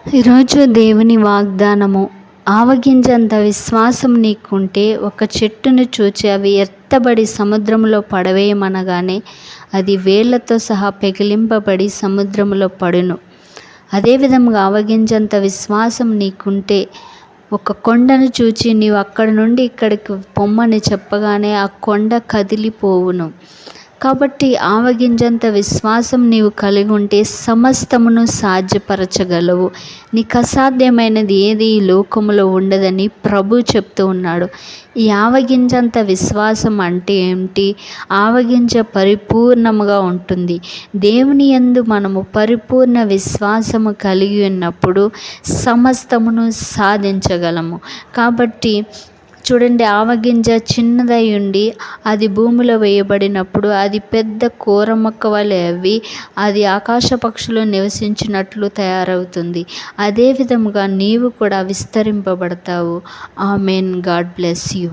ఈరోజు దేవుని వాగ్దానము, ఆవగింజంత విశ్వాసం నీకుంటే ఒక చెట్టును చూచి అవి ఎత్తబడి సముద్రంలో పడవేయమనగానే అది వేళ్లతో సహా పెకిలింపబడి సముద్రంలో పడును. అదేవిధంగా ఆవగింజంత విశ్వాసం నీకుంటే ఒక కొండను చూచి నీవు అక్కడి నుండి ఇక్కడికి పొమ్మని చెప్పగానే ఆ కొండ కదిలిపోవును. కాబట్టి ఆవగింజంత విశ్వాసం నీవు కలిగి ఉంటే సమస్తమును సాధ్యపరచగలవు. నీకు అసాధ్యమైనది ఏది ఈ లోకములో ఉండదని ప్రభు చెప్తూ ఉన్నాడు. ఈ ఆవగింజంత విశ్వాసం అంటే ఏమిటి? ఆవగింజ పరిపూర్ణముగా ఉంటుంది. దేవుని యందు మనము పరిపూర్ణ విశ్వాసము కలిగి ఉన్నప్పుడు సమస్తమును సాధించగలము. కాబట్టి చూడండి, ఆవగింజ చిన్నదై ఉండి అది భూమిలో వేయబడినప్పుడు అది పెద్ద కూరమొక్క వలె అవి అది ఆకాశ పక్షులు నివసించినట్లు తయారవుతుంది. అదే విధముగా నీవు కూడా విస్తరింపబడతావు. ఆమెన్. God bless you.